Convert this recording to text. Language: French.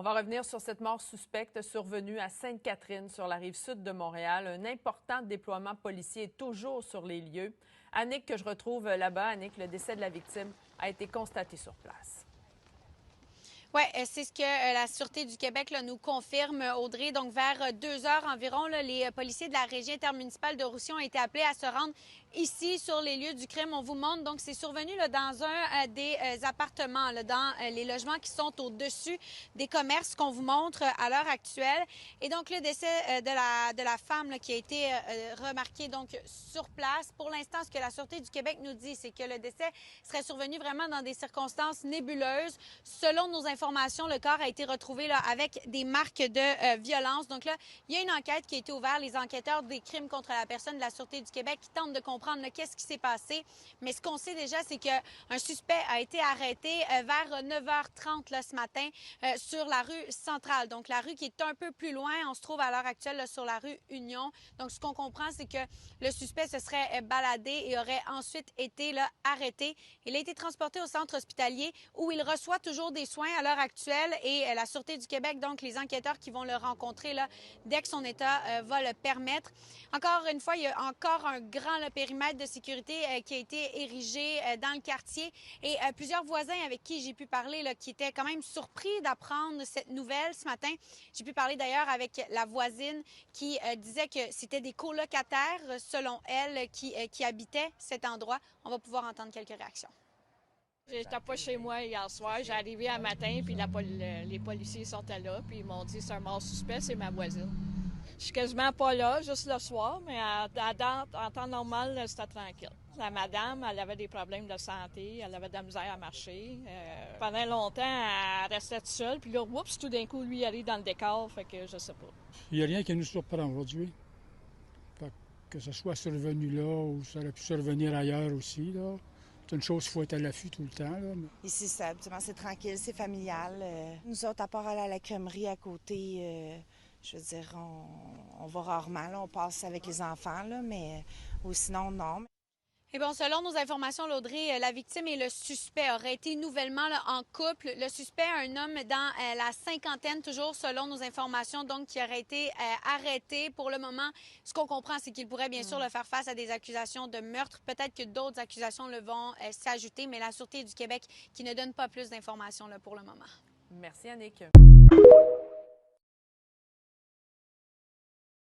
On va revenir sur cette mort suspecte survenue à Sainte-Catherine, sur la rive sud de Montréal. Un important déploiement policier est toujours sur les lieux. Annick, que je retrouve là-bas. Annick, le décès de la victime a été constaté sur place. Oui, c'est ce que la Sûreté du Québec là, nous confirme, Audrey. Donc, vers 2 heures environ, là, les policiers de la régie intermunicipale de Roussillon ont été appelés à se rendre ici, sur les lieux du crime. On vous montre. Donc, c'est survenu là, dans un des appartements, là, dans les logements qui sont au-dessus des commerces qu'on vous montre à l'heure actuelle. Et donc, le décès de la femme là, qui a été remarqué donc sur place. Pour l'instant, ce que la Sûreté du Québec nous dit, c'est que le décès serait survenu vraiment dans des circonstances nébuleuses. Selon nos informations, le corps a été retrouvé là, avec des marques de violence. Donc là, il y a une enquête qui a été ouverte. Les enquêteurs des crimes contre la personne de la Sûreté du Québec qui tentent de comprendre qu'est-ce qui s'est passé. Mais ce qu'on sait déjà, c'est qu'un suspect a été arrêté vers 9h30 là, ce matin sur la rue Centrale. Donc la rue qui est un peu plus loin. On se trouve à l'heure actuelle là, sur la rue Union. Donc ce qu'on comprend, c'est que le suspect se serait baladé et aurait ensuite été là, arrêté. Il a été transporté au centre hospitalier où il reçoit toujours des soins à l'heure actuelle et la Sûreté du Québec, donc les enquêteurs qui vont le rencontrer là, dès que son état va le permettre. Encore une fois, il y a encore un grand là, périmètre de sécurité qui a été érigé dans le quartier et plusieurs voisins avec qui j'ai pu parler là, qui étaient quand même surpris d'apprendre cette nouvelle ce matin. J'ai pu parler d'ailleurs avec la voisine qui disait que c'était des colocataires, selon elle, qui habitaient cet endroit. On va pouvoir entendre quelques réactions. J'étais pas chez moi hier soir. J'ai arrivé un matin, puis les policiers sont là, puis ils m'ont dit c'est un mort suspect, c'est ma voisine. Je suis quasiment pas là, juste le soir, mais en temps normal, c'était tranquille. La madame, elle avait des problèmes de santé, elle avait de la misère à marcher. Pendant longtemps, elle restait toute seule, puis là, oups, tout d'un coup, lui, il arrive dans le décor, fait que je sais pas. Il n'y a rien qui nous surprend aujourd'hui. Que ce soit survenu là ou ça aurait pu survenir ailleurs aussi, là. C'est une chose, il faut être à l'affût tout le temps. Là. Ici, c'est tranquille, c'est familial. Nous autres, à part aller à la crèmerie à côté, je veux dire, on va rarement. Là, on passe avec les enfants, là, mais ou sinon, non. Et bon, selon nos informations, Audrey, la victime et le suspect auraient été nouvellement là, en couple. Le suspect, un homme dans la cinquantaine, toujours selon nos informations, donc qui aurait été arrêté. Pour le moment, ce qu'on comprend, c'est qu'il pourrait bien sûr le faire face à des accusations de meurtre. Peut-être que d'autres accusations le vont s'ajouter, mais la Sûreté du Québec qui ne donne pas plus d'informations là, pour le moment. Merci, Annick.